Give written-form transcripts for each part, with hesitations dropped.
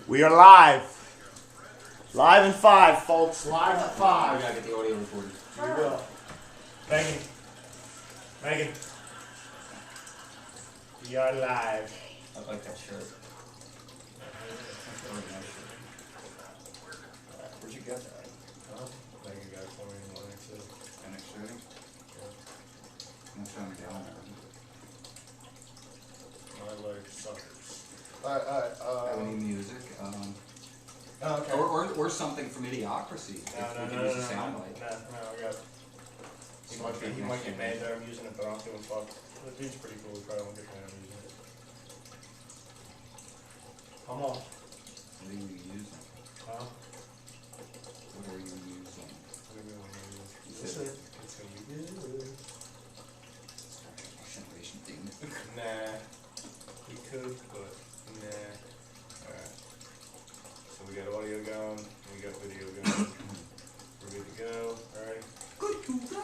We are live. Live in 5, folks. Live in 5. I gotta get the audio recorded. We will. Megan. Megan. We are live. I like that shirt. Where'd you get that? Huh? Megan got it for me in Linux City. NX City? I'm not trying to get on there. I like suckers. We need music. Okay. Or something from Idiocracy. No, we can use a sound No, bite. I got. He might get mad that I'm using it, but I don't give a fuck. The dude's pretty cool. He probably won't get mad I'm using it. Come on. What are you using? Huh? What are you using? It's a Generation thing. Nah. We could, but nah. Alright. So we got audio going, we got video going. We're good to go. Alright. Good to go.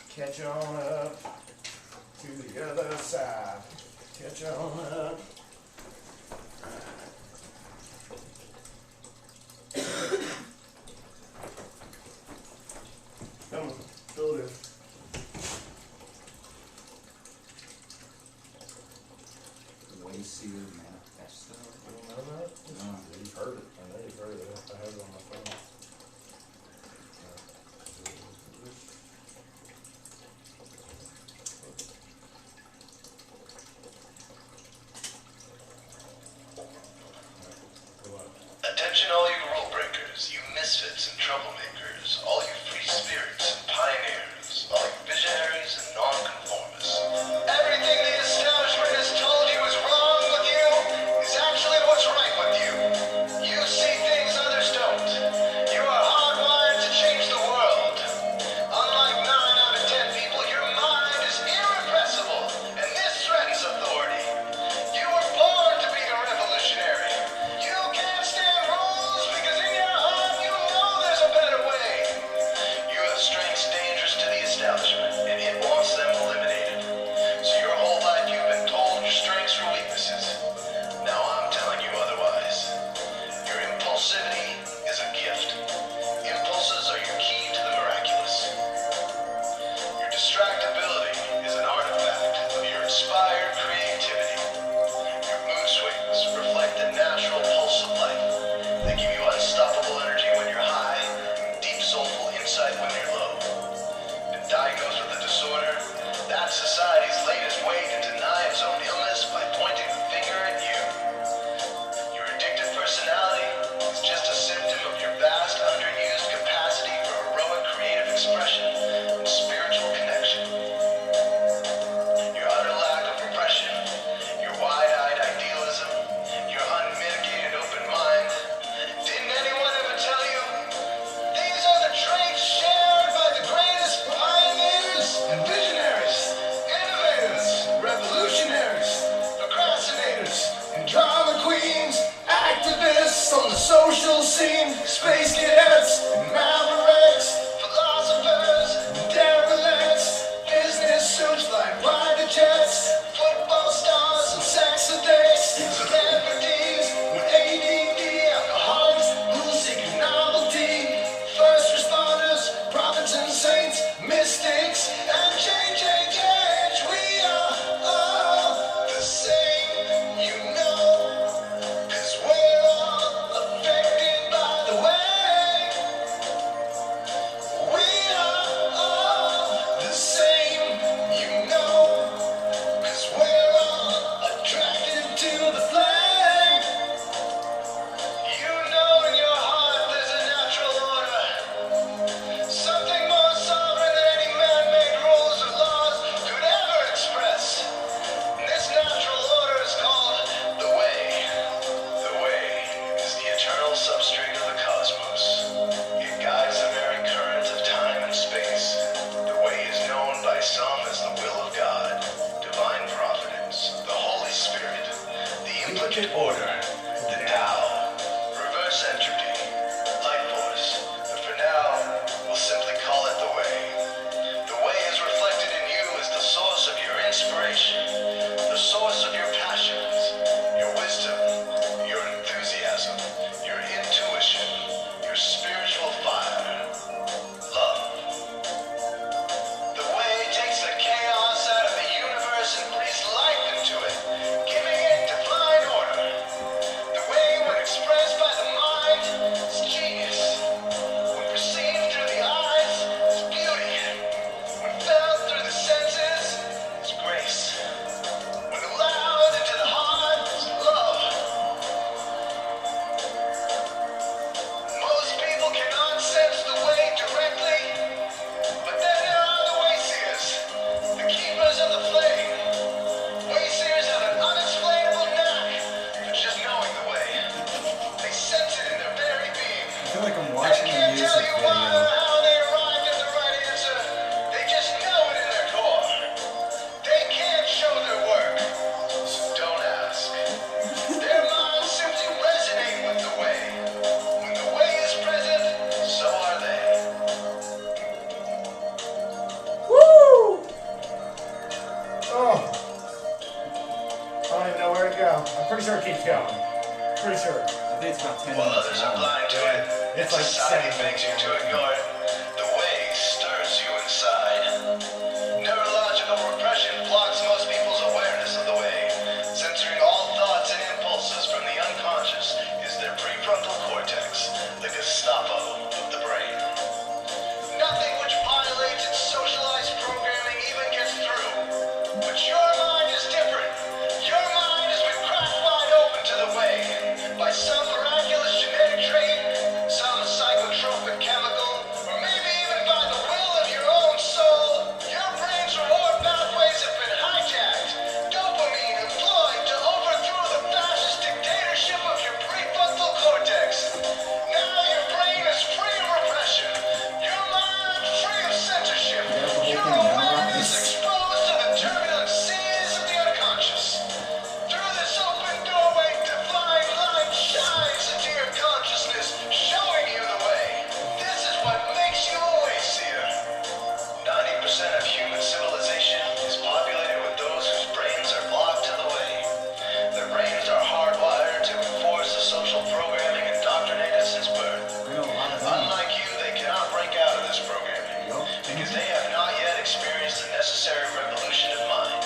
Catch on up to the other side. Catch on up. Come on, go there. Wayseer Manifesto. You don't know that? No. You've heard it. I know you've heard it. I have it on my phone. Attention all you rule breakers, you misfits and troublemakers, all you free spirits and pioneers, all you visionaries and nonconformists. Everything the establishment has told you is wrong with you is actually what's right with you. You see things others don't. You are hardwired to change the world. Unlike 9 out of 10 people, your mind is irrepressible, and this threatens authority. You were born to be a revolutionary. You can't stand rules because in your heart you know there's a better way. You have strengths dangerous to the establishment, and it wants them eliminated. So your whole life you've been told your strengths are weaknesses. Now I'm telling you otherwise. Your impulsivity is a gift. Impulses are your key to the miraculous. Your distractibility is an artifact of your inspired creativity. Your mood swings reflect the natural pulse of life. They give you unstoppable energy when you're high, deep soulful insight when you're low. Been diagnosed with a disorder? That's society's latest way to deny its own illness by pointing the finger at you. Your addictive personality is just a symptom of your vast underused capacity for heroic creative expression and spiritual connection. Your utter lack of repression, your wide-eyed idealism, your unmitigated open mind. Didn't anyone ever tell you? These are the traits shared by the greatest pioneers and visionaries, innovators, revolutionaries, procrastinators, and drama queens, activists on the social scene, space cadets, and mavericks, philosophers, and derelicts, business suits like private jets, football stars and sex addicts, celebrities with ADD, alcoholics, rule-seeking novelty, first responders, prophets and saints, mystics, and JJJs. We are all the same, you know, 'cause we're all affected by the way. We are all the same, you know, 'cause we're all attracted to the flame. You know in your heart there's a natural order, something more sovereign than any man-made rules or laws could ever express. And this natural order is called the Way. The Way is the eternal substrate of the cosmos. It guides the very current of time and space. The Way is known by some as the will of God, divine providence, the Holy Spirit, the implicate order, the Tao, reverse entropy, life force. But for now, we'll simply call it the Way. The Way is reflected in you as the source of your inspiration. inspiration, the source of your passions, your wisdom, your enthusiasm, your intuition, your spiritual fire. Love. The way takes the chaos out of the universe and breathes life into it, giving it divine order. The way, when expressed by the mind, is genius. When perceived through the eyes, is beauty. When felt through the senses, is grace. When allowed into the heart, is love. Most people cannot sense the way directly, but then there are the Wayseers, the keepers of the flame. Wayseers have an unexplainable knack for just knowing the way. They sense it in their very being. I feel like I'm They watching a can't music tell you why or video. how they arrived at the right answer. They just know it in their core. They can't show their work, so don't ask. Their minds simply resonate with the way. When the way is present, so are they. Woo! Oh. I don't even know where to go. I'm pretty sure it keeps going. Pretty sure. I think it's about 10 While minutes others are long. blind to it, It's and like society 7 begs you minutes to long. ignore it, the way stirs you inside. Neurological repression blocks most people's awareness of the way. Censoring all thoughts and impulses from the unconscious is their prefrontal cortex, the Gestapo of the brain. Nothing which violates its socialized programming even gets through. But your mind is different. Your mind has been cracked wide open to the way by some miraculous genetic trait, some psychotropic chemical, or maybe even by the will of your own soul. Your brain's reward pathways have been hijacked. Dopamine employed to overthrow the fascist dictatorship of your prefrontal cortex. Now your brain is free of repression. Your mind free of censorship. Your awareness exposed to the turbulent seas of the unconscious. Through this open doorway, divine light shines into your consciousness, showing you the way. This is what makes you a Wayseer. 90% of human civilization is populated with those whose brains are blocked to the way. Their brains are hardwired to enforce the social programming indoctrinated since birth. I know a lot of things. Unlike you, they cannot break out of this programming Yup. because they have not yet experienced the necessary revolution of mind.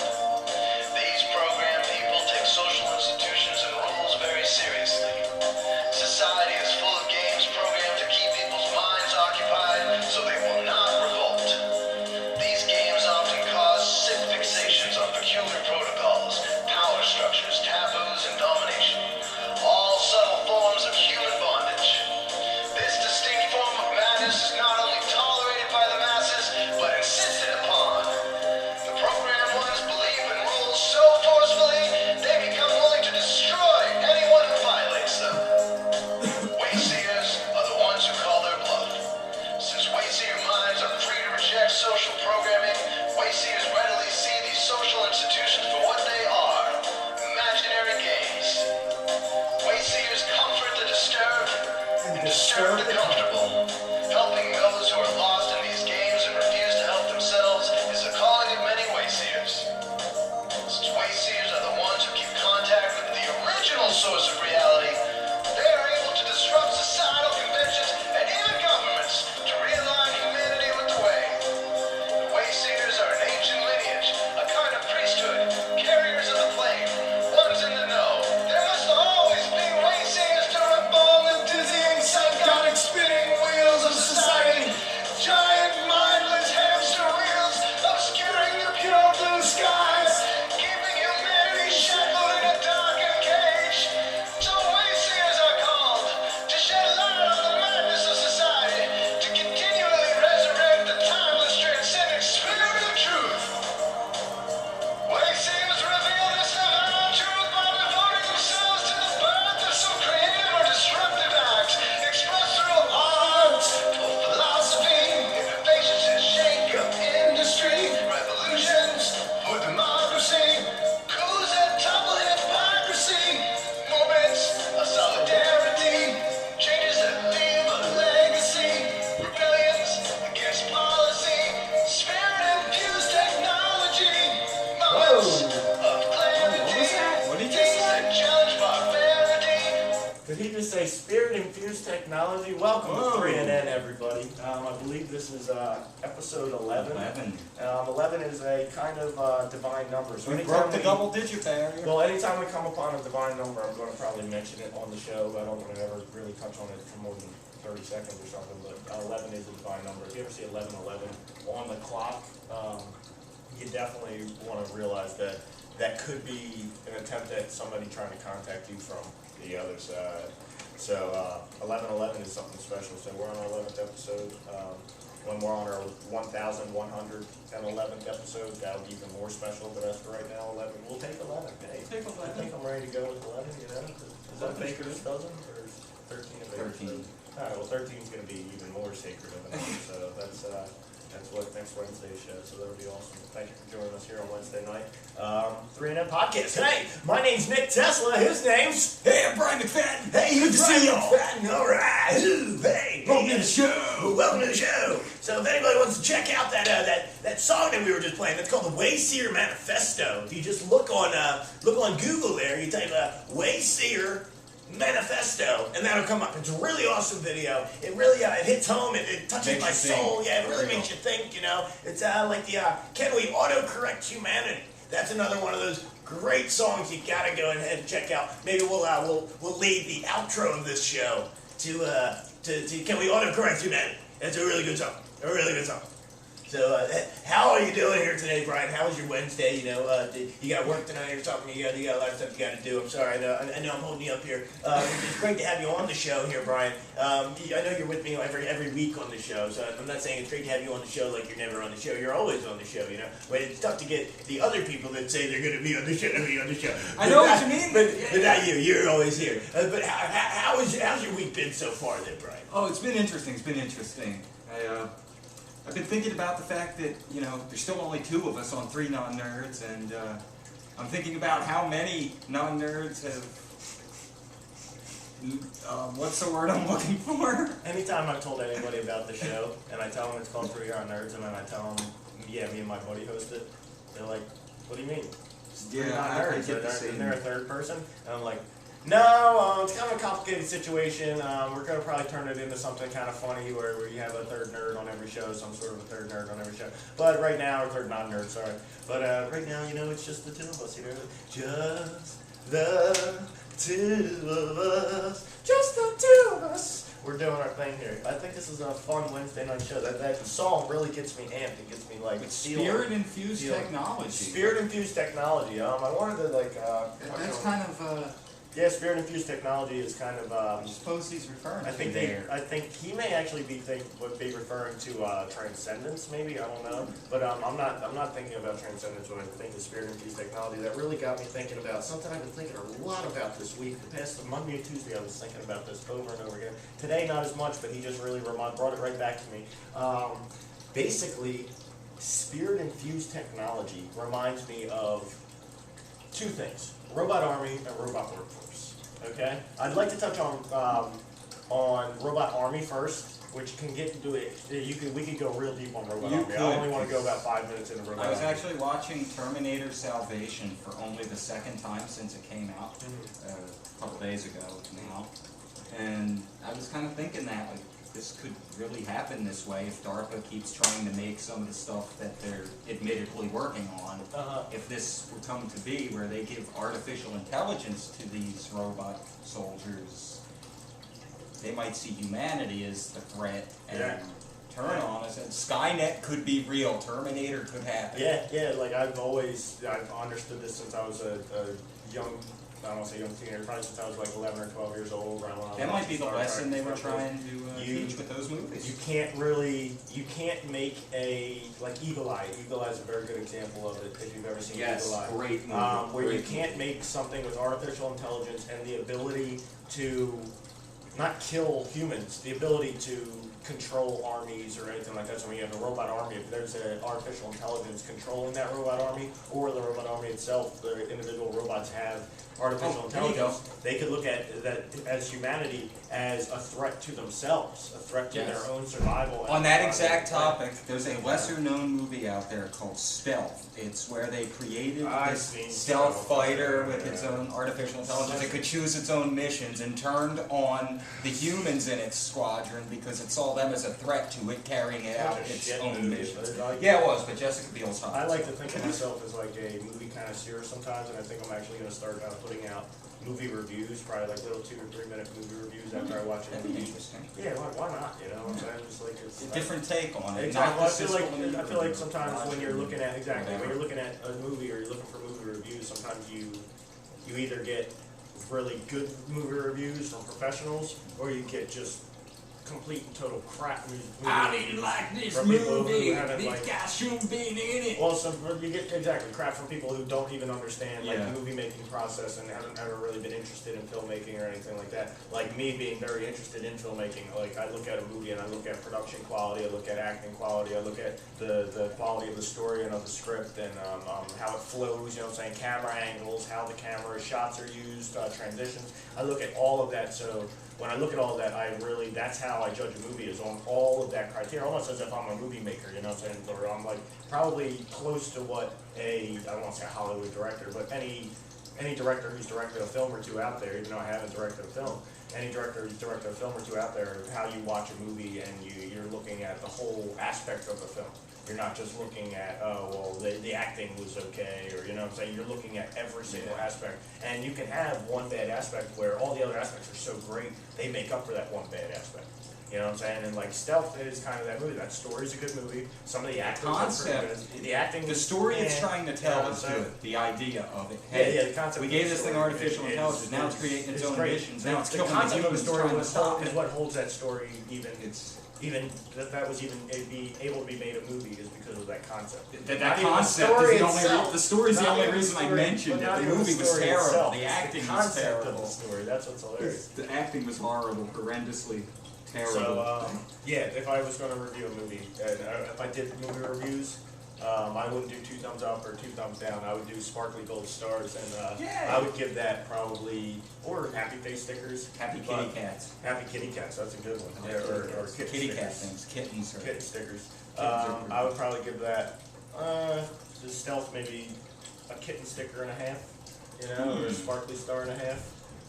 These programmed people take social institutions and rules very seriously. Society is full of games programmed to keep people's minds occupied so they will not revolt. These games often cause sick fixations on peculiar protocols, power structures, taboos, and domination. All subtle forms of human bondage. This distinct form of madness is not only tolerated by the masses, but insisted upon. The programmed ones believe in rules so forcefully, they become willing to destroy anyone who violates them. Wayseers are the ones who call their bluff. Since Wayseer minds are free to reject social programming, Wayseers readily see these social institutions for what they are: imaginary games. Wayseers comfort the disturbed and disturb the comfortable. Helping those who are lost in these games and refuse to help themselves is the calling of many Wayseers. Since Wayseers are the ones who keep contact with the original source of reality, they are able to disrupt societal conventions and even governments to realign humanity with the way. The Wayseers are an ancient lineage, a kind of priesthood just say Spirit Infused Technology. Welcome Whoa. to 3NN, everybody. I believe this is episode 11. 11 is a kind of divine number. So We anytime broke the double-digit barrier. well, anytime we come upon a divine number, I'm going to probably mention it on the show, but I don't want to ever really touch on it for more than 30 seconds or something. But 11 is a divine number. If you ever see 1111 on the clock, you definitely want to realize that that could be an attempt at somebody trying to contact you from the other side. So 1111 is something special. So we're on our 11th episode. When we're on our 1,111th episode, that'll be even more special. But as for right now, 11. We'll take 11. Hey, Take I 11. think I'm ready to go with 11. You know, is that Baker's dozen or is 13 a Baker's 13. dozen? All right. Well, 13 is going to be even more sacred of a number. So that's what next Wednesday's show, so that'll be awesome. Thank you for joining us here on Wednesday night. 3NN Podcast. Hey, my name's Nick Tesla. His name's... Hey, I'm Brian McFadden. Hey, Good to see y'all. McFadden. All right. Ooh, hey. Welcome to the show. Well, welcome to the show. So if anybody wants to check out that song that we were just playing, it's called the Wayseer Manifesto. If you just look on Google there, you type Wayseer Manifesto, and that'll come up. It's a really awesome video. It really it hits home. It touches Makes my you think. soul. Yeah, it really Real. makes you think. You know, it's like the Can We Autocorrect Humanity? That's another one of those great songs you gotta go ahead and check out. Maybe we'll lead the outro of this show to Can We Autocorrect Humanity? That's a really good song. A really good song. So, how are you doing here today, Brian? How was your Wednesday? You know, you got work tonight or something? You got a lot of stuff you got to do. I'm sorry, I know I'm holding you up here. It's great to have you on the show here, Brian. I know you're with me every week on the show, so I'm not saying it's great to have you on the show like you're never on the show. You're always on the show, you know. But it's tough to get the other people that say they're going to be on the show to be on the show. I know what you mean. But not you. You're always here. But how's your week been so far, then, Brian? Oh, it's been interesting. It's been interesting. I've been thinking about the fact that, you know, there's still only 2 of us on 3 Non-Nerds, and I'm thinking about how many non-nerds have, what's the word I'm looking for? Anytime I've told anybody about the show, and I tell them it's called 3 Non-Nerds, and then I tell them, yeah, me and my buddy host it, they're like, what do you mean? It's 3 Yeah, I Non-Nerds. get the Isn't same. there a third person? And I'm like, no, it's kind of a complicated situation. We're going to probably turn it into something kind of funny where you have a third nerd on every show, some sort of a third nerd on every show. But right now, or third non-nerd, sorry. But right now, you know, it's just the 2 of us, you know. Just the 2 of us. Just the 2 of us. We're doing our thing here. I think this is a fun Wednesday night show. That song really gets me amped. It gets me like Spirit-infused technology. Spirit-infused technology. I wanted to like. That's kind of. Yeah, Spirit-infused technology is kind of. I suppose he's referring I to think there. I think he may actually be referring to transcendence. Maybe I don't know, but I'm not thinking about transcendence when I think of Spirit-infused technology. That really got me thinking about something I've been thinking a lot about this week. The past Monday and Tuesday, I was thinking about this over and over again. Today, not as much, but he just really brought it right back to me. Basically, Spirit-infused technology reminds me of 2 things: Robot Army and Robot Workforce. Okay, I'd like to touch on Robot Army first, which can get into it. We could go real deep on Robot Army. I only want to go about 5 minutes into Robot I was Army. actually watching Terminator Salvation for only the 2nd time since it came out a couple days ago now, and I was kind of thinking that like this could really happen this way if DARPA keeps trying to make some of the stuff that they're admittedly working on. If this would come to be where they give artificial intelligence to these robot soldiers, they might see humanity as the threat and turn on us. And Skynet could be real. Terminator could happen. Yeah. Like I've understood this since I was a young. I don't want to say young teenager, probably since I was like 11 or 12 years old. Around when I was That might be the Star Trek lesson they were stuff. trying to teach with those movies. You can't make like Eagle Eye. Eagle Eye is a very good example of it if you've ever seen Eagle Eye. Great movie. Where Great you can't make something with artificial intelligence and the ability to not kill humans, the ability to control armies or anything like that. So when you have a robot army, if there's an artificial intelligence controlling that robot army, or the robot army itself, the individual robots have artificial Oh, there you go. intelligence, they could look at that as humanity as a threat to themselves, a threat to Yes. their own survival. On and that survival. exact topic, there's a lesser-known movie out there called Stealth. It's where they created I've this seen stealth Stealth, fighter with yeah. its own artificial intelligence. It could choose its own missions and turned on the humans in its squadron because it saw them as a threat to it carrying out Such a its shit own movie. missions. Like- Yeah, it was, but Jessica Biel's hot. I like to think of myself as like a movie connoisseur sometimes, and I think I'm actually going to start putting out movie reviews, probably like little 2 or 3 minute movie reviews after I watch a That'd be movie. interesting. Yeah, why not? You know, what I'm saying, just like it's A different take on it. Exactly. Not Well, the Sicilian I feel like review. sometimes when you're looking at when Whatever. you're looking at a movie or you're looking for movie reviews, sometimes you either get really good movie reviews from professionals or you get just complete and total crap movie reviews from people who haven't like. guy shouldn't be in it. Well, you get exactly crap from people who don't even understand like Yeah. the movie making process and haven't ever really been interested in filmmaking or anything like that. Like me being very interested in filmmaking, like I look at a movie and I look at production quality, I look at acting quality, I look at the quality of the story and of the script and how it flows. You know, what I'm saying camera angles, how the camera shots are used, transitions. I look at all of that. So when I look at all of that, that's how I judge a movie is on all of that criteria, almost as if I'm a movie maker, you know what I'm saying? Or I'm like probably close to what I don't want to say a Hollywood director, but any director who's directed a film or two out there, even though I haven't directed a film, any director who's directed a film or two out there, how you watch a movie and you're looking at the whole aspect of the film. You're not just looking at, the acting was okay, or you know what I'm saying, you're looking at every single aspect. And you can have one bad aspect where all the other aspects are so great, they make up for that one bad aspect. You know what I'm saying? And like Stealth is kind of that movie. That story's a good movie. Some of the actors are pretty Concept. good. The acting, The story it's trying to tell is Yeah, good. The idea of it. Yeah, the concept. We of gave the this thing story artificial is- intelligence. Now it's creating its own great. missions. Now it's the killing the concept of the humans story trying to was stop is it. what holds that story even It's that was even be able to be made a movie is because of that concept. that Not even concept story is the only itself. the story's the Not only even reason I story- mentioned but it. not The even movie was story terrible. itself. The It's acting was concept of terrible. the story. That's what's hilarious. The acting was horrible, horrendously terrible. So if I was going to review a movie, and if I did movie reviews, I wouldn't do 2 thumbs up or 2 thumbs down. I would do sparkly gold stars, and Yay. I would give that probably or happy face stickers. Happy but- kitty cats. Happy kitty cats. That's a good one. I like Yeah, kitty or cats. kitten Kitty stickers. cat things. Kittens are. Kitten stickers. Kittens are pretty I would probably give that the Stealth maybe a kitten sticker and a half, you know, or a sparkly star and a half.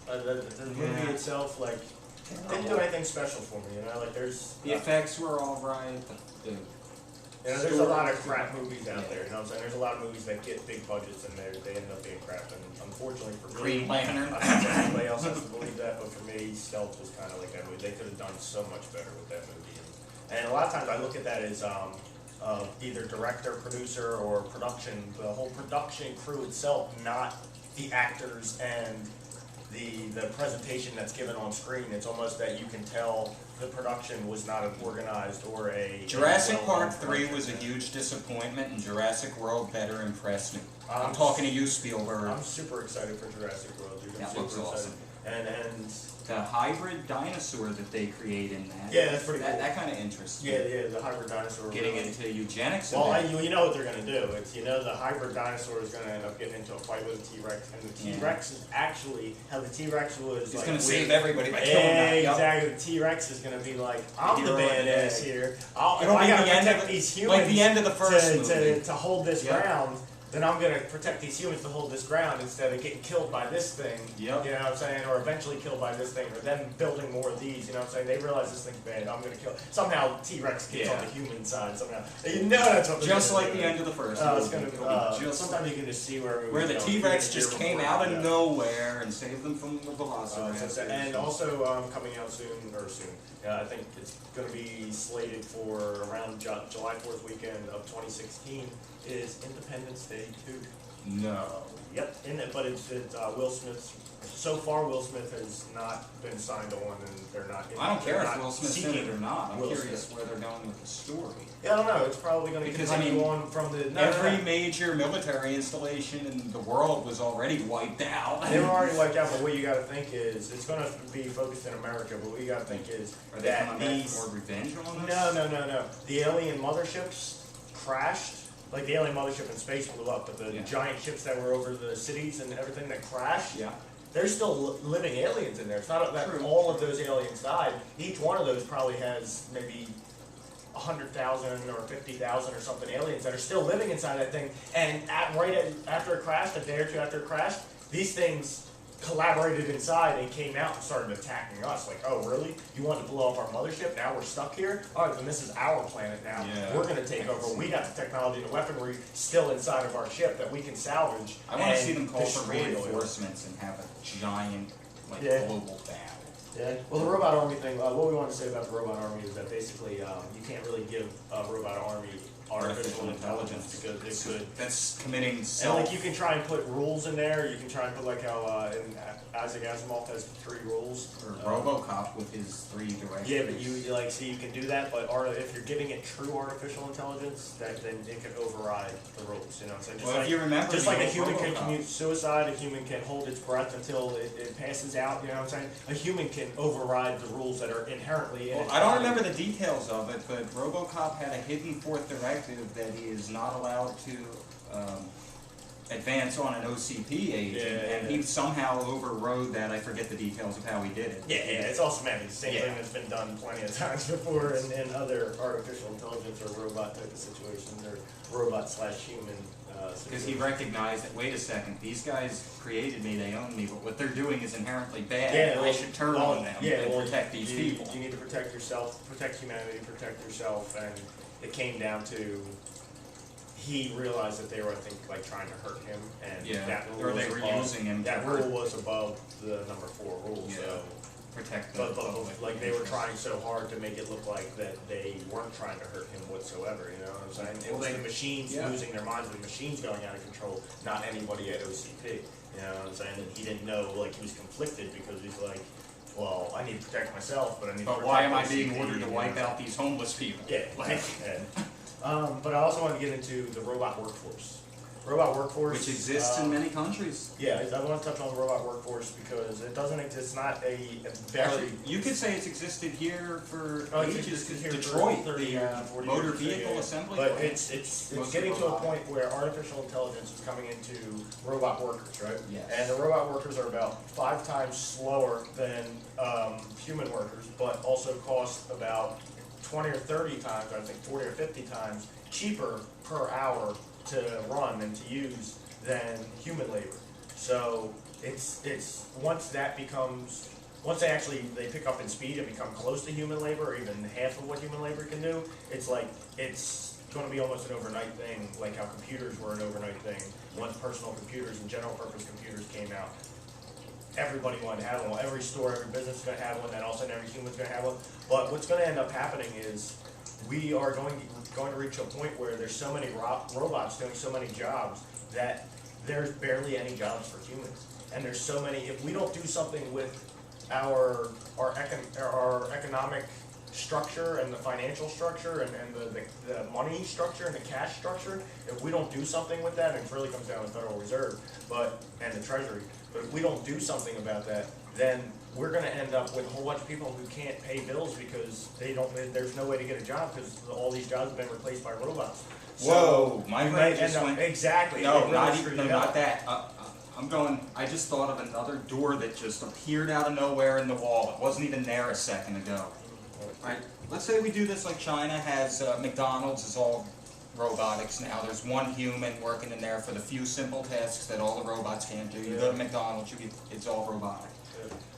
The movie Yeah. itself, like, didn't do anything special for me, you know. Like, there's The effects were all right. The there's a lot of story- crap movies out Yeah. there. You know what I'm saying? There's a lot of movies that get big budgets and they end up being crap. And unfortunately for me, Green Lantern. I don't know if anybody else has to believe that, but for me, Stealth was kind of like that movie. They could have done so much better with that movie. And a lot of times I look at that as either director, producer, or production. The whole production crew itself, not the actors and the presentation that's given on screen. It's almost that you can tell the production was not an organized or a Jurassic well-known Park 3 was a production. huge disappointment, and Jurassic World better impressed me. I'm I'm talking to you, Spielberg. I'm super excited for Jurassic World, dude. I'm That super looks excited. awesome. And The hybrid dinosaur that they create in that. Yeah, that's pretty that, cool. That kind of interests me. yeah, the hybrid dinosaur. Getting really- into eugenics. Well, and that. you know what they're gonna do. It's the hybrid dinosaur is gonna end up getting into a fight with a T-Rex, and the Yeah. T-Rex is actually how the T-Rex was. He's like, gonna weird. save everybody by killing Yeah, them. Yup. exactly. The T-Rex is gonna be like, I'm the Hero of the badass day. here. If It'll I be gotta the end protect of the- these humans, like the end of the first to, movie. to hold this Yep. ground, then I'm gonna protect these humans to hold this ground instead of getting killed by this thing. Yep. You know what I'm saying? Or eventually killed by this thing, or them building more of these. You know what I'm saying? They realize this thing's bad. I'm gonna kill. Somehow T-Rex gets Yeah. on the human side. Somehow, you know that's what. they're Just gonna like do. the end of the first It's movie. gonna. It'll be just Sometimes you can just see where the T-Rex just came out of Yeah. nowhere and saved them from the Velociraptors. And also coming out soon. I think it's going to be slated for around July 4th weekend of 2016 is Independence Day 2. No. Yep, but it's Will Smith's. So far, Will Smith has not been signed on, and they're not. I don't care they're if not Will Smith's in it seeking or not. I'm Will curious Smith. where they're going with the story. Yeah, I don't know. It's probably going to Because, I continue mean, on from the Every major military installation in the world was already wiped out. They were already wiped out, but what you got to think is it's going to be focused in America. But what you got to think is Are they that coming back these for more revenge on this? No. The alien motherships crashed like the alien mothership in space blew up, but the Yeah. giant ships that were over the cities and everything that crashed, Yeah. there's still living aliens in there. It's not that True. all of those aliens died. Each one of those probably has maybe 100,000 or 50,000 or something aliens that are still living inside that thing. And after it crashed, a day or two after it crashed, these things collaborated inside and came out and started attacking us. Like, oh, really? You want to blow up our mothership? Now we're stuck here? All right, then this is our planet now. Yeah. We're going to take over. We got the technology and the weaponry still inside of our ship that we can salvage. I want to and see them call for destroy the oil. reinforcements and have a giant, like, Yeah. global battle. Yeah. Well, the robot army thing. What we want to say about the robot army is that basically you can't really give a robot army artificial intelligence because it could. That's committing And self. like you can try and put rules in there. You can try and put like how Isaac Asimov has 3 rules. Or RoboCop with his 3 directives. Yeah, but you like see you can do that, but if you're giving it true artificial intelligence, then it can override the rules. You know, so just Well, like if you remember just the like a old human can RoboCop. commute suicide, a human can hold its breath until it passes out. You know what I'm saying? A human can override the rules that are inherently in Well, its I don't body. remember the details of it, but RoboCop had a hidden 4th directive that he is not allowed to advance on an OCP agent, Yeah, and yeah. he somehow overrode that. I forget the details of how he did it. Yeah, it's all semantic. The same Yeah. thing that's been done plenty of times before in other artificial intelligence or robot type of situations or robot/human Because he situations. recognized that, wait a second, these guys created me, they own me, but what they're doing is inherently bad. Yeah, and I well, should turn well, on them yeah, and well, protect these people. You need to protect yourself, protect humanity, protect yourself, and it came down to he realized that they were, I think, like trying to hurt him, and Yeah, that rule or they was were above, using him to That hurt. rule was above the number 4 rule. Yeah. So, Protect the but public like they were interest. trying so hard to make it look like that they weren't trying to hurt him whatsoever. You know what I'm saying? It was Well, the machines yeah. losing their minds, the machines going out of control, not anybody at OCP. You know what I'm saying? And he didn't know, like he was conflicted because he's like, well, I need to protect myself, but I need to But protect why am I being OCP, ordered to you wipe know? out these homeless people? Yeah, like, but I also want to get into the robot workforce. Robot workforce, Which exists in many countries. Yeah, I want to touch on the robot workforce because it doesn't exist. It's not a very. Actually, you could say it's existed here for Oh, it's ages. existed here for Detroit, 30 the years, 40 motor years, vehicle yeah. assembly But plant. it's Mostly getting to a robotic. point where artificial intelligence is coming into robot workers, right? Yes. And the robot workers are about 5 times slower than human workers, but also cost about 20 or 30 times, I think 40 or 50 times cheaper per hour to run and to use than human labor. So it's once they pick up in speed and become close to human labor, or even half of what human labor can do, it's going to be almost an overnight thing, like how computers were an overnight thing. Once personal computers and general purpose computers came out, everybody wanted to have one. Every store, every business is going to have one, and all of a sudden every human's going to have one. But what's going to end up happening is we are going to reach a point where there's so many robots doing so many jobs that there's barely any jobs for humans. And there's so many, if we don't do something with our economic structure and the financial structure and the money structure and the cash structure, if we don't do something with that, and it really comes down to the Federal Reserve and the Treasury, but if we don't do something about that, then we're going to end up with a whole bunch of people who can't pay bills because there's no way to get a job because all these jobs have been replaced by robots. Whoa, my you brain might just end up- went. Exactly. No, it really not screwed even, you no, up. not that. I just thought of another door that just appeared out of nowhere in the wall. It wasn't even there a second ago. Right? Let's say we do this like China has, McDonald's is all robotics now. There's one human working in there for the few simple tasks that all the robots can't do. You go to McDonald's, it's all robotic.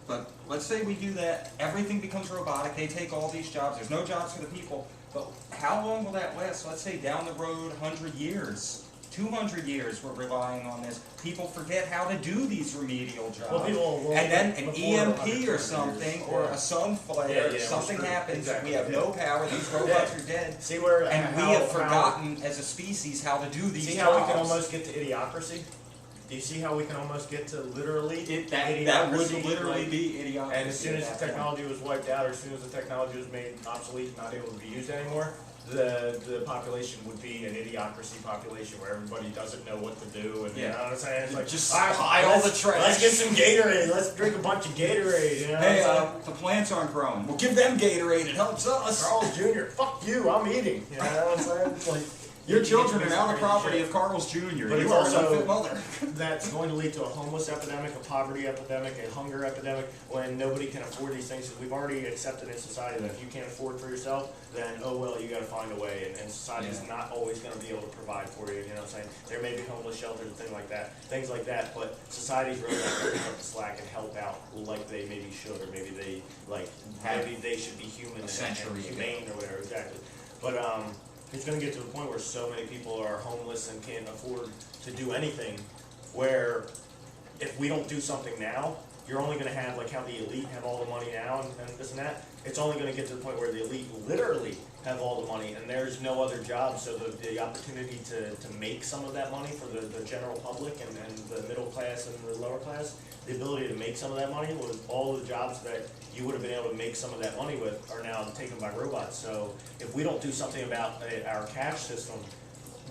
But let's say we do that, everything becomes robotic, they take all these jobs, there's no jobs for the people, but how long will that last? Let's say down the road, 100 years, 200 years we're relying on this. People forget how to do these remedial jobs. Well, people will- And then an before 100 EMP or years, something, or yeah. a sun flare, Yeah, yeah, something we're screwed. happens, Exactly, we have yeah. no power, these robots Yeah. are dead. See where And we how- have forgotten as a species how to do these See jobs. how we can almost get to idiocracy? Do you see how we can almost get to literally That would idiocracy? literally Like, be idiocracy. and as soon as at the that point. technology was wiped out, or as soon as the technology was made obsolete, not able to be used anymore, the population would be an idiocracy population where everybody doesn't know what to do, and you Yeah. know what I'm saying? It's like Just "All right, buy all let's- the trash." Let's get some Gatorade. Let's drink a bunch of Gatorade. You know Hey, what I'm saying? the plants aren't growing. We'll give them Gatorade. It helps us. Carl's Jr. Fuck you. I'm eating. You know what I'm saying? It's like, Your You children get are to now the make property shit. of Carl's Jr. But You it's are an also- unfit mother. That's going to lead to a homeless epidemic, a poverty epidemic, a hunger epidemic, when nobody can afford these things. Because we've already accepted in society that if you can't afford for yourself, then oh well, you got to find a way. And society's Yeah. not always going to be able to provide for you. You know what I'm saying? There may be homeless shelters and things like that. But society's really not going to pick up the slack and help out like they maybe should, or maybe they maybe they should be human A and century ago. humane or whatever. Exactly. But it's going to get to a point where so many people are homeless and can't afford to do anything, where if we don't do something now, you're only going to have, like how the elite have all the money now and this and that, it's only going to get to the point where the elite literally have all the money and there's no other job, so the opportunity to make some of that money for the general public and the middle class and the lower class, the ability to make some of that money with all the jobs that you would have been able to make some of that money with are now taken by robots. So if we don't do something about our cash system,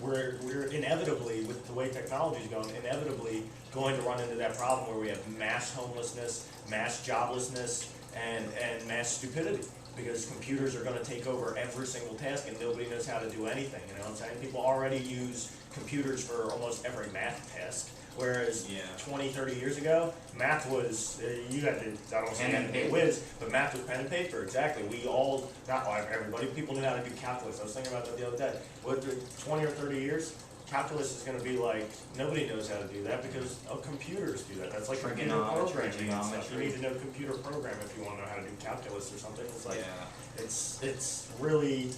we're inevitably, with the way technology is going, inevitably going to run into that problem where we have mass homelessness, mass joblessness, and mass stupidity. Because computers are going to take over every single task and nobody knows how to do anything. You know what I'm saying? People already use computers for almost every math task. Whereas Yeah. 20, 30 years ago, math was, you had to, I don't say Pen you and had to be a paper. whiz, but math was pen and paper, exactly. We all, not everybody, people knew how to do calculus. I was thinking about that the other day. What, 20 or 30 years, calculus is going to be like, nobody knows how to do that because computers do that. That's like computer Trigonometry, programming and stuff. You geometry. need to know computer program if you want to know how to do calculus or something. It's like, Yeah. it's really,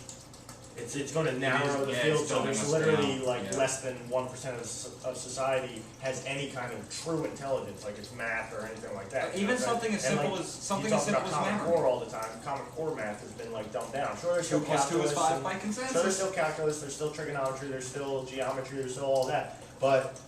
it's going to narrow the yeah, field, it's so dumbing there's us literally down, like yeah. less than 1% of society has any kind of true intelligence, like it's math or anything like that. Even You know what I'm something saying? as And, simple like, as something you as talk simple about as Common memory. Core all the time. Common Core math has been like dumbed down. Sure, there's 2 still plus 2 is calculus 5 and- by so there's consensus. still calculus, there's still trigonometry, there's still geometry, there's still all that. But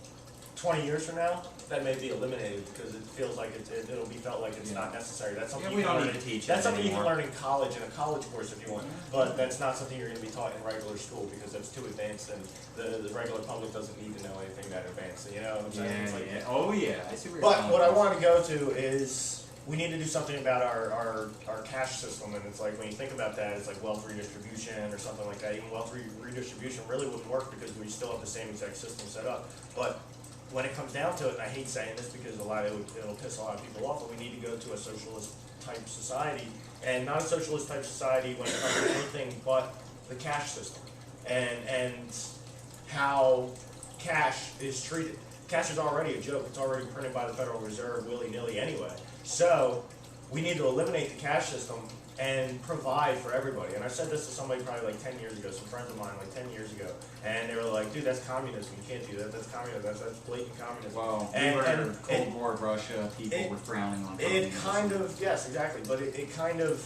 20 years from now, that may be eliminated because it feels like it'll be felt like it's Yeah. not necessary. That's something Yeah, you we can don't learn. need to teach That's it something you can anymore. learn in college, in a college course if you want. But that's not something you're going to be taught in regular school because that's too advanced, and the regular public doesn't need to know anything that advanced. You know what I'm saying? It's like, Oh yeah, I see where you're but going what I with want to go to is we need to do something about our cash system, and it's like when you think about that, it's like wealth redistribution or something like that. Even wealth redistribution really wouldn't work because we still have the same exact system set up. But when it comes down to it, and I hate saying this because it'll piss a lot of people off, but we need to go to a socialist type society, and not a socialist type society when it comes to anything but the cash system and how cash is treated. Cash is already a joke. It's already printed by the Federal Reserve willy-nilly anyway. So we need to eliminate the cash system and provide for everybody. And I said this to somebody probably like 10 years ago, some friends of mine like 10 years ago, and they were like, dude, that's communism. You can't do that. That's communism. That's blatant communism. Well, And- we were and- Cold and- War Russia, people it- were frowning on It communism. kind of, yes, exactly, but it kind of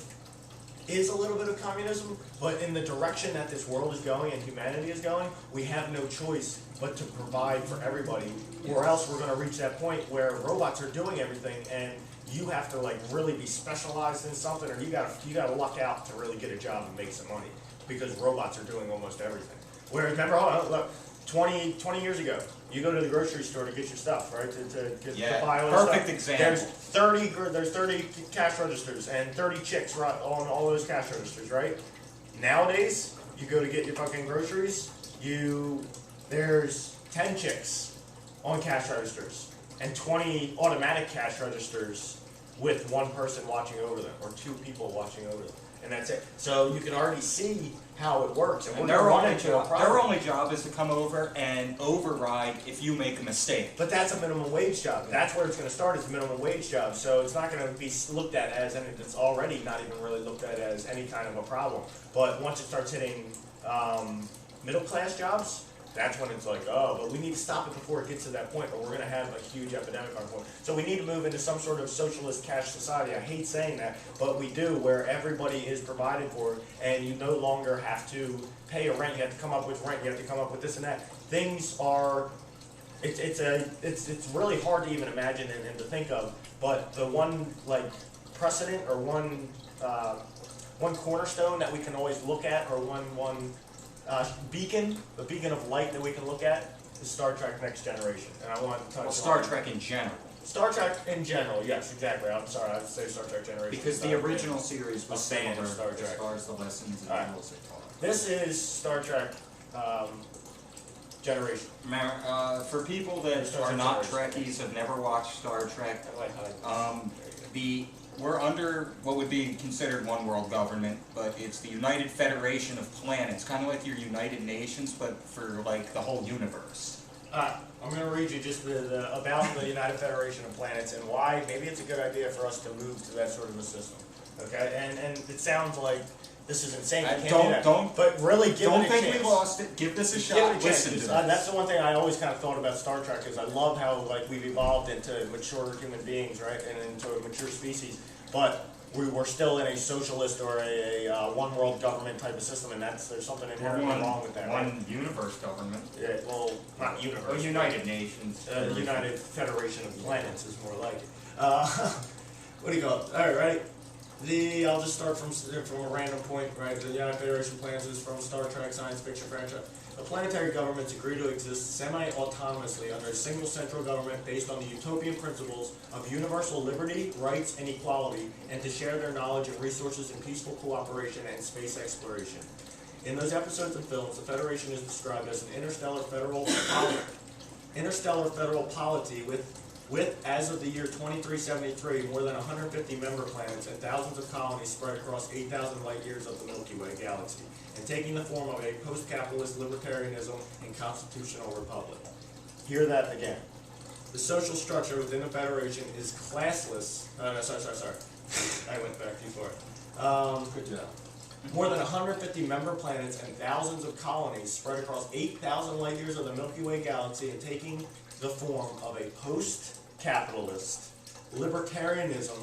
is a little bit of communism, but in the direction that this world is going and humanity is going, we have no choice but to provide for everybody, or else we're gonna reach that point where robots are doing everything and you have to like really be specialized in something, or you gotta luck out to really get a job and make some money, because robots are doing almost everything. Where, remember, hold on, look, 20 years ago, you go to the grocery store to get your stuff, right? To buy all the perfect stuff. example. There's 30 cash registers and 30 chicks right on all those cash registers, right? Nowadays, you go to get your fucking groceries, there's 10 chicks on cash registers and 20 automatic cash registers with one person watching over them, or 2 people watching over them, and that's it. So you can already see how it works, and we're And gonna their run only, into a job, problem. their only job is to come over and override if you make a mistake. But that's a minimum wage job. That's where it's going to start, is a minimum wage job. So it's not going to be looked at as, and it's already not even really looked at as any kind of a problem. But once it starts hitting middle class jobs, that's when it's like, oh, but we need to stop it before it gets to that point, or we're going to have a huge epidemic on point. So we need to move into some sort of socialist cash society. I hate saying that, but we do, where everybody is provided for, and you no longer have to pay a rent. You have to come up with rent. You have to come up with this and that. Things are, it's really hard to even imagine and to think of. But the one like precedent, or one cornerstone that we can always look at, or one beacon, the beacon of light that we can look at, is Star Trek Next Generation. And I want to touch Well, on Star Trek in general. Star Trek in general, yes, exactly. I'm sorry, I have to say Star Trek Generation. Because the Star Trek. original series was A fan of similar Star as Trek. far as the lessons and Alright. rules it taught. This is Star Trek generation. For people that are not Trekkies, have never watched Star Trek, we're under what would be considered one world government, but it's the United Federation of Planets, kind of like your United Nations, but for like the whole universe. I'm going to read you just about the United Federation of Planets and why maybe it's a good idea for us to move to that sort of a system. Okay, and it sounds like this is insane. You can't do that. But really give it a chance. Don't think we lost it. Give this a shot. Give it a chance. Listen to this. That's the one thing I always kind of thought about Star Trek is I love how like we've evolved into mature human beings, right, and into a mature species. But we were still in a socialist or a one world government type of system, and there's something inherently wrong with that. One universe government. Yeah, well, not universe. Or United Nations. United Federation of Planets is more like it. What do you call it? All right, ready? I'll just start from a random point, right? The United Federation of Planets is from Star Trek science fiction franchise. The planetary governments agree to exist semi-autonomously under a single central government based on the utopian principles of universal liberty, rights, and equality, and to share their knowledge and resources in peaceful cooperation and space exploration. In those episodes and films, the Federation is described as an interstellar federal polity with, as of the year 2373, more than 150 member planets and thousands of colonies spread across 8,000 light years of the Milky Way galaxy, and taking the form of a post-capitalist libertarianism and constitutional republic. Hear that again. The social structure within the Federation is classless. Sorry. I went back too far. Good job. More than 150 member planets and thousands of colonies spread across 8,000 light years of the Milky Way galaxy and taking the form of a post-capitalist libertarianism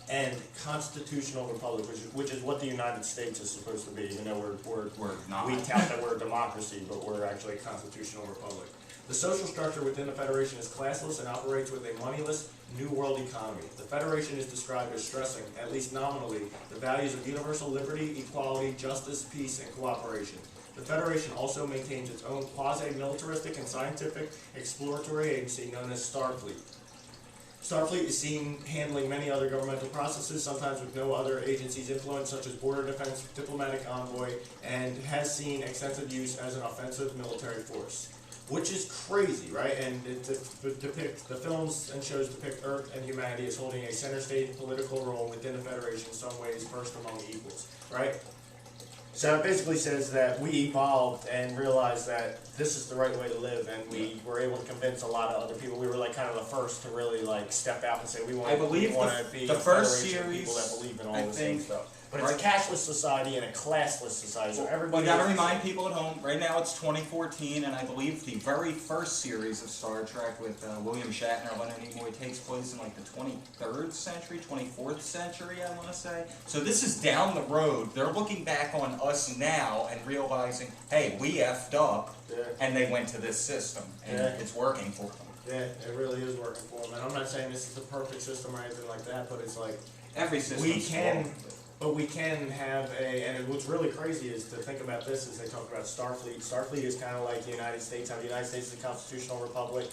and constitutional republic, which is what the United States is supposed to be, even though We're not. we tout that we're a democracy, but we're actually a constitutional republic. The social structure within the Federation is classless and operates with a moneyless New World economy. The Federation is described as stressing, at least nominally, the values of universal liberty, equality, justice, peace, and cooperation. The Federation also maintains its own quasi-militaristic and scientific exploratory agency known as Starfleet. Starfleet is seen handling many other governmental processes, sometimes with no other agency's influence, such as border defense, diplomatic envoy, and has seen extensive use as an offensive military force. Which is crazy, right? And the films and shows depict Earth and humanity as holding a center stage political role within the Federation in some ways, first among equals, right? So it basically says that we evolved and realized that this is the right way to live, and we were able to convince a lot of other people. We were like kind of the first to really like step out and say we want to be the a first federation of series, people that believe in all I the same think, stuff. But it's a cashless society and a classless society, so everybody. We gotta remind people at home, right now it's 2014, and I believe the very first series of Star Trek with William Shatner, Leonard Nimoy, takes place in like the 23rd century, 24th century, I want to say. So this is down the road. They're looking back on us now and realizing, hey, we effed up, and they went to this system, and it's working for them. Yeah, it really is working for them. And I'm not saying this is the perfect system or anything like that, but it's like every system. But we can have and what's really crazy is to think about this is they talk about Starfleet. Starfleet is kind of like the United States. How the United States is a constitutional republic,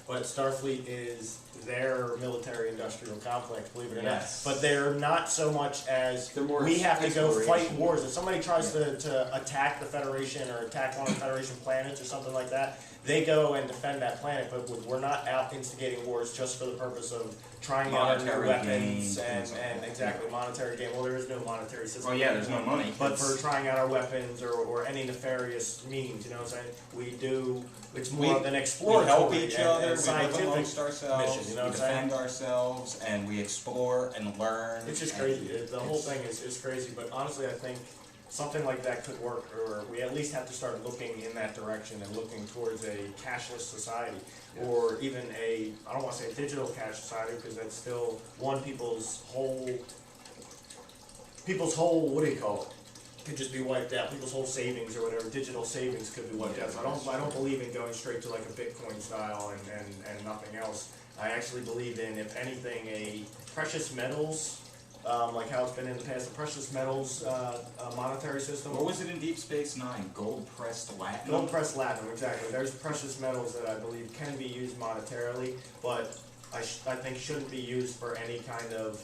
but Starfleet is their military-industrial complex, believe it or not. But they're not so much as we have to go fight wars. If somebody tries to attack the Federation or attack one of the Federation planets or something like that, they go and defend that planet. But we're not out instigating wars just for the purpose of trying out new weapons and exactly monetary gain. Well, there is no monetary system. Well, yeah, there's no money. But for trying out our weapons or any nefarious means, you know what I'm saying? We do. It's more of an exploratory. We help each other. We scientific live amongst ourselves. mission, you know we what I'm saying? defend ourselves, and we explore and learn. It's just crazy. The whole thing is crazy. But honestly, I think something like that could work, or we at least have to start looking in that direction and looking towards a cashless society, or even I don't want to say a digital cash society, because that's still people's whole, what do you call it? Could just be wiped out. People's whole savings or whatever, digital savings could be wiped out. So I don't believe in going straight to like a Bitcoin style and nothing else. I actually believe in, if anything, a precious metals, like how it's been in the past, the precious metals monetary system. What was it in Deep Space Nine? Gold pressed latinum? Gold pressed latinum, exactly. There's precious metals that I believe can be used monetarily, but I think shouldn't be used for any kind of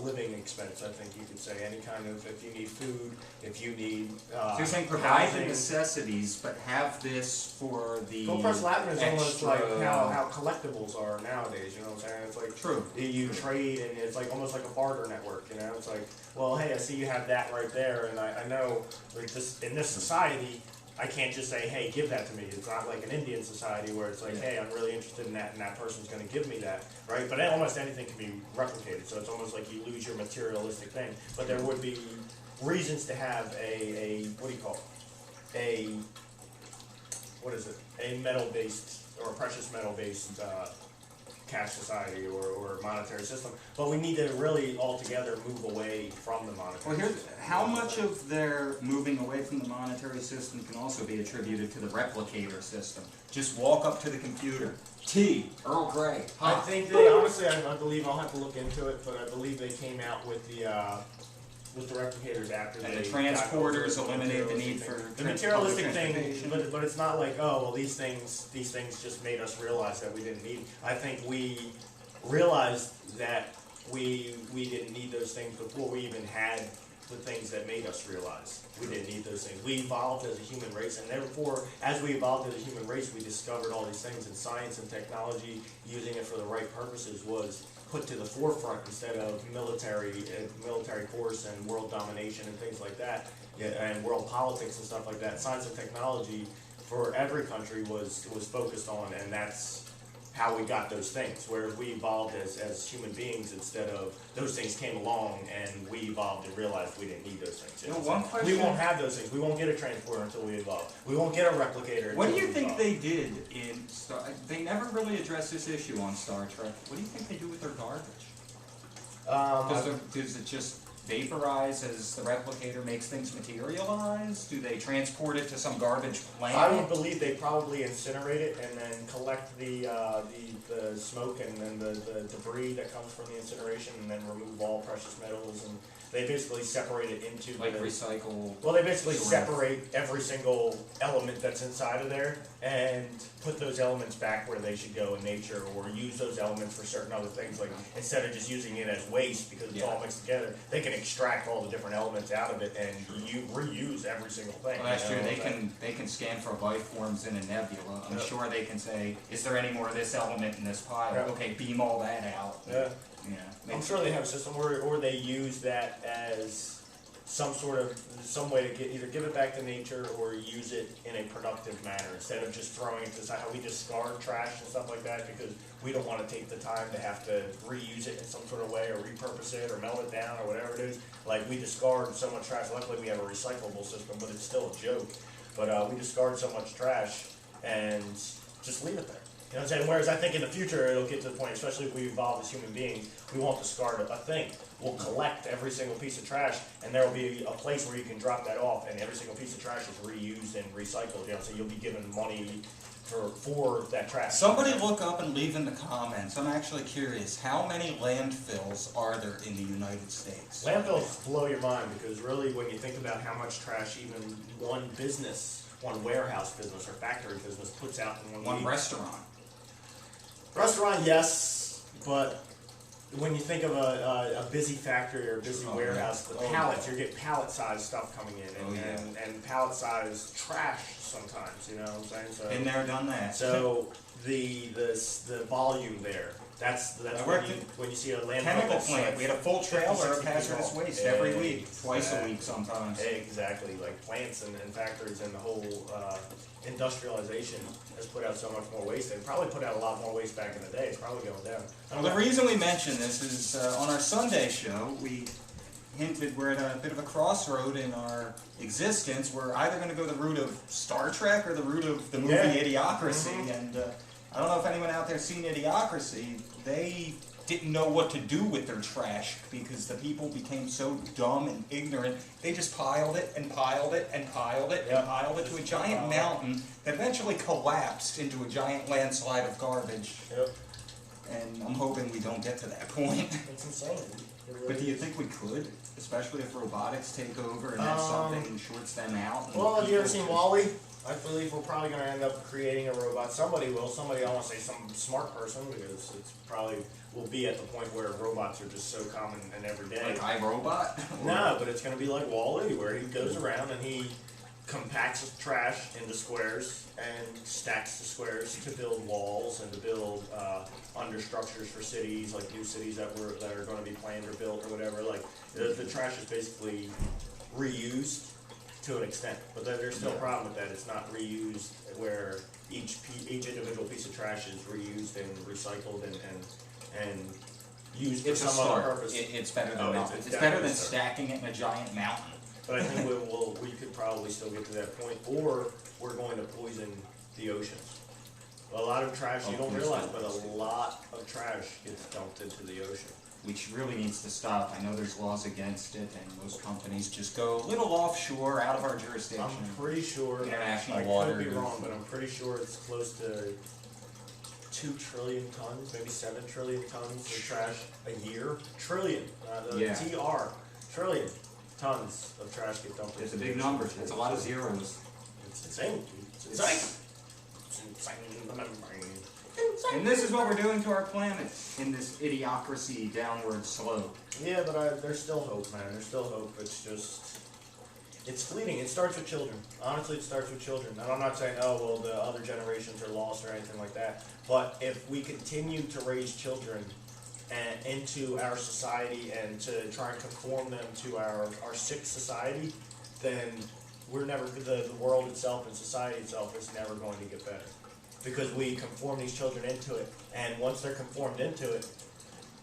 living expense. I think you could say any kind of, if you need food, if you need So you're saying provide the housing. necessities, but have this for the Full price Latin is almost like extra- how collectibles are nowadays, you know what I'm saying? It's like True. you trade and it's like almost like a barter network, you know? It's like, well, hey, I see you have that right there, and I know like this in this society, I can't just say, hey, give that to me. It's not like an Indian society where it's like, hey, I'm really interested in that, and that person's going to give me that, right? But almost anything can be replicated, so it's almost like you lose your materialistic thing. But there would be reasons to have a what do you call it? A metal-based or a precious metal-based cash society or monetary system. But we need to really altogether move away from the monetary Well, here's, system. how much of their moving away from the monetary system can also be attributed to the replicator system? Just walk up to the computer, tea, Earl Grey, I hot. think they honestly, I believe I'll have to look into it, but I believe they came out with the replicators after And they the got transporters over eliminate the materialistic need for thing. The public materialistic thing, transportation. but it's not like, oh well, these things just made us realize that we didn't need. I think we realized that we didn't need those things before we even had the things that made us realize we didn't need those things. We evolved as a human race, and therefore, as we evolved as a human race, we discovered all these things, and science and technology, using it for the right purposes, was put to the forefront instead of military force and world domination and things like that, and world politics and stuff like that. Science and technology for every country was focused on, and that's how we got those things. Whereas we evolved as human beings instead of those things came along and we evolved and realized we didn't need those things. You know, one We question- won't have those things. We won't get a transporter until we evolve. We won't get a replicator. What do until you we think evolve. they did in Star? They never really addressed this issue on Star Trek. What do you think they do with their garbage? Does it just vaporize as the replicator makes things materialize? Do they transport it to some garbage plant? I would believe they probably incinerate it and then collect the smoke and then the debris that comes from the incineration and then remove all precious metals, and they basically separate it into Like the, recycle. well, they basically sort of- separate every single element that's inside of there and put those elements back where they should go in nature, or use those elements for certain other things. Like instead of just using it as waste because it's all Yeah. mixed together, they can extract all the different elements out of it and reuse every single thing. Well, that's you true. know? They can scan for life forms in a nebula. I'm Yep. sure they can say, is there any more of this element in this pile? Yep. Okay, beam all that out. Yeah. Yeah. I'm sure they have a system or they use that as some way to either give it back to nature or use it in a productive manner instead of just throwing it to how we discard trash and stuff like that, because we don't want to take the time to have to reuse it in some sort of way or repurpose it or melt it down or whatever it is. Like we discard so much trash. Luckily we have a recyclable system, but it's still a joke. But we discard so much trash and just leave it there. You know what I'm saying? Whereas I think in the future it'll get to the point, especially if we evolve as human beings, we won't discard a thing. We'll collect every single piece of trash, and there will be a place where you can drop that off, and every single piece of trash is reused and recycled. You know, so you'll be given money for that trash. Somebody look up and leave in the comments. I'm actually curious. How many landfills are there in the United States? Landfills blow your mind, because really when you think about how much trash even one warehouse business or factory business puts out in One week. restaurant. Restaurant, yes, but when you think of a busy factory or a busy Oh, warehouse, yeah. the Oh, pallets, yeah. you get pallet-sized stuff coming in, Oh, yeah. and pallet-sized trash sometimes, you know what I'm saying? So, Been there, done that. so the volume there, that's I when worked you, in when you see a landfill. Chemical that's plant. like We had a full 50, trailer of 60 feet hazardous tall. waste every week, twice a week sometimes. Exactly, like plants and factories and the whole industrialization has put out so much more waste. They probably put out a lot more waste back in the day. It's probably going down. I don't The know. reason we mention this is on our Sunday show, we hinted we're at a bit of a crossroad in our existence. We're either going to go the route of Star Trek or the route of the movie Yeah. Idiocracy. Mhm. And I don't know if anyone out there seen Idiocracy. They didn't know what to do with their trash because the people became so dumb and ignorant. They just piled it and piled it and piled it Yep. and piled it to a giant mountain that eventually collapsed into a giant landslide of garbage. Yep. And I'm hoping we don't get to that point. It's insane. It really But do you is. think we could? Especially if robotics take over and that something shorts them out? And Well, have you ever people seen just- Wall-E? I believe we're probably going to end up creating a robot. Somebody will. Somebody, I want to say some smart person, because it's probably will be at the point where robots are just so common and everyday. Like iRobot? No, but it's going to be like Wall-E, where he goes around and he compacts trash into squares and stacks the squares to build walls and to build understructures for cities, like new cities that are going to be planned or built or whatever. Like the trash is basically reused to an extent, but there's still a problem with that. It's not reused where each individual piece of trash is reused and recycled and used for It's a some other start. purpose. It's better than Oh, nothing. it's It's better definitely than a start. stacking it in a giant mountain. But I think we could probably still get to that point, or we're going to poison the oceans. A lot of trash, you don't realize, but a lot of trash gets dumped into the ocean. Which really needs to stop. I know there's laws against it, and most companies just go a little offshore, out of our jurisdiction. I'm pretty sure, International I could water be is- wrong, but I'm pretty sure it's close to 2 trillion tons, maybe 7 trillion tons of trash a year. Trillion, Yeah. TR, trillion tons of trash get dumped into It's a the big ocean. number. That's a lot of zeros. It's insane, dude. It's insane. It's insane. And this is what we're doing to our planet in this idiocracy downward slope. Yeah, but there's still hope, man. There's still hope. It's just, it's fleeting. It starts with children. Honestly, it starts with children. And I'm not saying, oh, well, the other generations are lost or anything like that. But if we continue to raise children and into our society and to try and conform them to our sick society, then we're never, the world itself and society itself is never going to get better. Because we conform these children into it, and once they're conformed into it,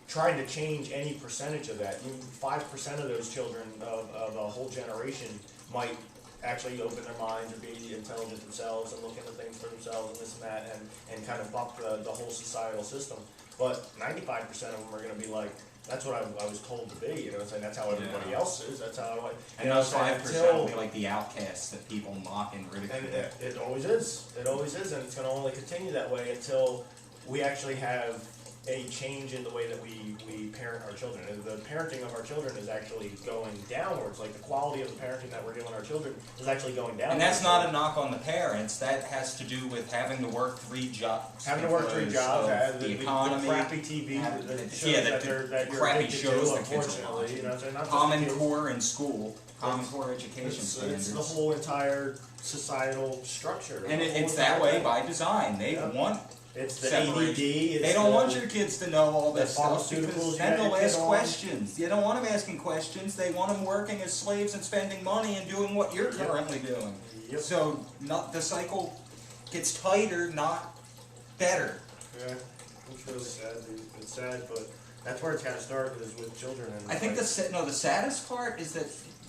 trying to change any percentage of that, 5% of those children of a whole generation might actually open their minds and be intelligent themselves and look into things for themselves and this and that, and kind of buck the whole societal system. But 95% of them are going to be like, that's what I was told to be, you know what I'm saying? That's how everybody Yeah. else is, that's how And those 5% will be like the outcasts that people mock and ridicule. and it always is. It always is, and it's going to only continue that way until we actually have a change in the way that we parent our children. And the parenting of our children is actually going downwards. Like the quality of the parenting that we're giving our children is actually going downwards. And that's not a knock on the parents. That has to do with having to work 3 jobs. Having to work 3 because jobs, of the economy. crappy TV, have- the shows yeah, that the you're crappy addicted shows to, that kids are unfortunately. watching. You know what I'm saying? Not just Common the kids. Core in school. Common Core education It's standards. the whole entire societal structure. And The whole it's that entire way thing. by design. They Yeah. want It's the separation. ADD. It's They don't the, want your kids to know all the this stuff pharmaceuticals because you then got they'll your kid ask on. questions. You don't want them asking questions. They want them working as slaves and spending money and doing what you're Yep. currently doing. Yep. So the cycle gets tighter, not better. Yeah, it's really sad, dude. It's sad, but that's where it's got to start is with children. And I think the saddest part is that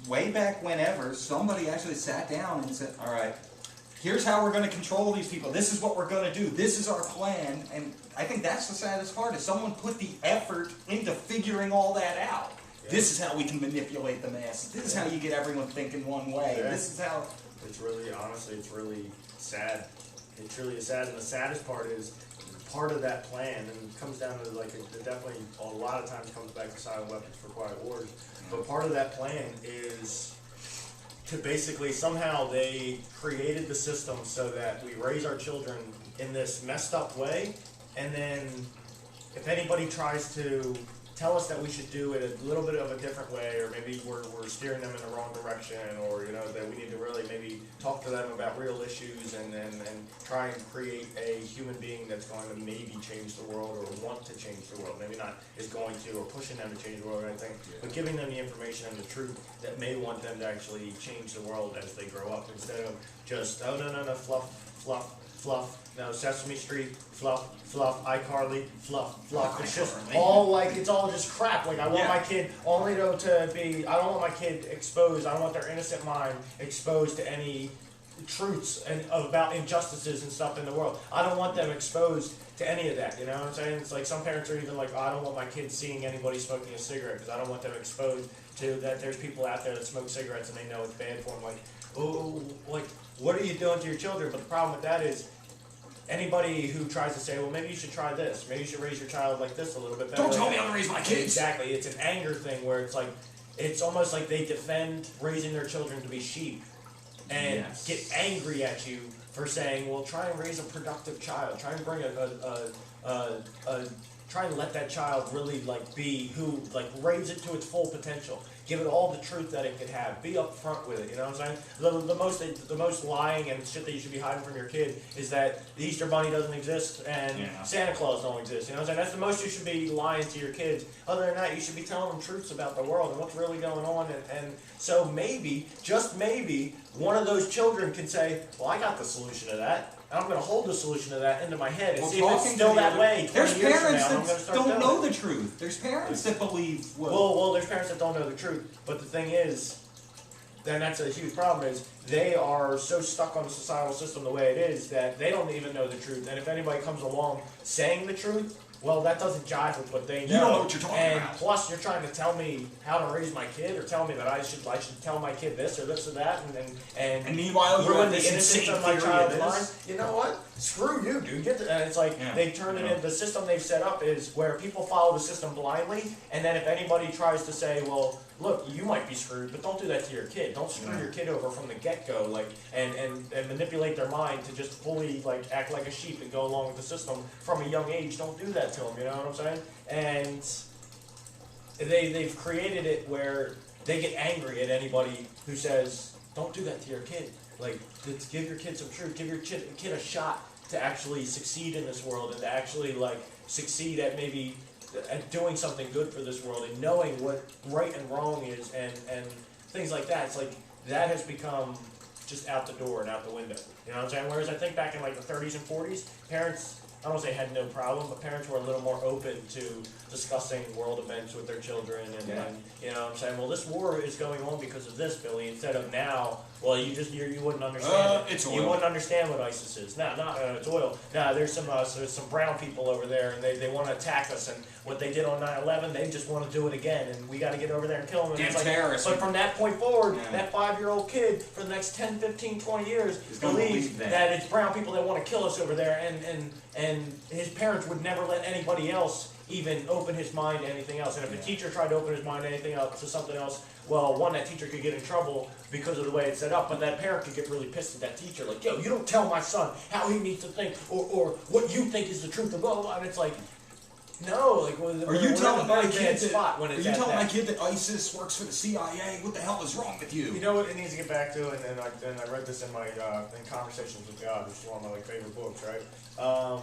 way back whenever somebody actually sat down and said, "All right, here's how we're going to control these people. This is what we're going to do. This is our plan." And I think that's the saddest part is someone put the effort into figuring all that out. Yeah. This is how we can manipulate the masses. This is how you get everyone thinking one way. Yeah. This is how. It's really, honestly, it's really sad. It truly is sad, and the saddest part is part of that plan, and it comes down to like it definitely a lot of times comes back to silent weapons for quiet wars. But part of that plan is to basically somehow they created the system so that we raise our children in this messed up way, and then if anybody tries to tell us that we should do it a little bit of a different way, or maybe we're steering them in the wrong direction, or that we need to really maybe talk to them about real issues and try and create a human being that's going to maybe change the world or want to change the world. Maybe not is going to or pushing them to change the world or anything, but giving them the information and the truth that may want them to actually change the world as they grow up, instead of just, oh no, fluff, no, Sesame Street, fluff, iCarly, fluff. It's just iCarly. all like, it's all just crap. Like I want Yeah. my kid only to be, I don't want my kid exposed, I don't want their innocent mind exposed to any truths and about injustices and stuff in the world. I don't want them exposed to any of that, you know what I'm saying? It's like some parents are even like, oh, I don't want my kids seeing anybody smoking a cigarette because I don't want them exposed to that there's people out there that smoke cigarettes and they know it's bad for them. Like, oh, like, what are you doing to your children? But the problem with that is, anybody who tries to say, well, maybe you should try this, maybe you should raise your child like this a little bit better. Don't tell me how to raise my kids. Exactly. It's an anger thing where it's like, it's almost like they defend raising their children to be sheep. and Yes. get angry at you for saying, well, try and raise a productive child, try and bring try and let that child really like be who, like raise it to its full potential. Give it all the truth that it could have. Be upfront with it. You know what I'm saying? The most lying and shit that you should be hiding from your kid is that the Easter Bunny doesn't exist and Santa Claus don't exist. You know what I'm saying? That's the most you should be lying to your kids. Other than that, you should be telling them truths about the world and what's really going on. And so maybe, just maybe, one of those children can say, "Well, I got the solution to that. And I'm going to hold the solution to that into my head and see if it's still that way 20 There's years from parents now. I'm going to that start don't doing know it." the truth. There's parents that believe, Well, there's parents that don't know the truth, but the thing is, then that's a huge problem, is they are so stuck on the societal system the way it is that they don't even know the truth, and if anybody comes along saying the truth, well, that doesn't jive with what they know. You don't know what you're talking and about. plus, you're trying to tell me how to raise my kid, or tell me that I should tell my kid this or that, And meanwhile, you ruin have the this innocence insane of my theory child's of mind. this. You know what? Screw you, dude. And it's like they turn it in. The system they've set up is where people follow the system blindly, and then if anybody tries to say, well, look, you might be screwed, but don't do that to your kid. Don't screw your kid over from the get-go, like, and manipulate their mind to just fully like act like a sheep and go along with the system from a young age. Don't do that to them. You know what I'm saying? And they've created it where they get angry at anybody who says, "Don't do that to your kid." Like, give your kid some truth. Give your kid a shot to actually succeed in this world and to actually like succeed at maybe at doing something good for this world and knowing what right and wrong is and things like that. It's like that has become just out the door and out the window. You know what I'm saying? Whereas I think back in like the 30s and 40s, parents, I don't want to say had no problem, but parents were a little more open to discussing world events with their children and you know what I'm saying? Well, this war is going on because of this, Billy, instead of now, well, you wouldn't understand it. It's You oil. wouldn't understand what ISIS is. No, not it's oil. No, there's some brown people over there and they want to attack us, and what they did on 9/11, they just want to do it again, and we got to get over there and kill them. And Damn it's like, terrorists. but from that point forward, that 5-year-old kid for the next 10, 15, 20 years He's gonna believes believe that. that it's brown people that want to kill us over there, and his parents would never let anybody else even open his mind to anything else. And if a teacher tried to open his mind to anything else, to something else, well, one, that teacher could get in trouble because of the way it's set up, but that parent could get really pissed at that teacher, like, yo, you don't tell my son how he needs to think, or what you think is the truth of blah, blah, blah. And it's like, no, like, Are you telling my kid spot when are it's you at telling my that. kid that ISIS works for the CIA? What the hell is wrong with you? You know what it needs to get back to, and I read this in my in Conversations with God, which is one of my favorite books, right?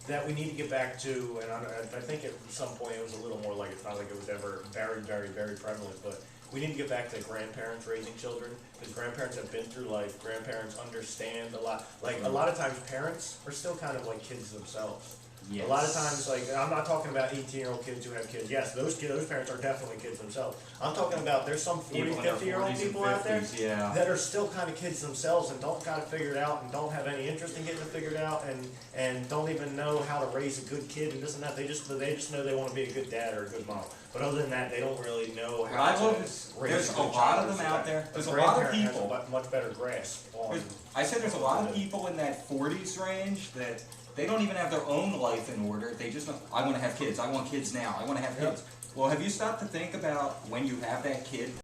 That we need to get back to, and I think at some point it was a little more like, it's not like it was ever very, very, very prevalent, but we need to get back to grandparents raising children, because grandparents have been through life, grandparents understand a lot. Like, a lot of times parents are still kind of like kids themselves. Yes. A lot of times, like, I'm not talking about 18-year-old kids who have kids. Yes, those parents are definitely kids themselves. I'm talking about there's some 40, People in their 50-year-old 40s and people out there 50s, yeah. that are still kind of kids themselves and don't got it figured out and don't have any interest in getting it figured out and don't even know how to raise a good kid and this and that. They just know they want to be a good dad or a good mom. But other than that, they don't really know What how I to love is raise there's a a good lot child. of them out there. There's a A lot of grandparent has people. a much better grasp on. I said there's a lot of people in that 40s range that they don't even have their own life in order. They just know, I want to have kids. I want kids now. I want to have kids. Well, have you stopped to think about when you have that kid?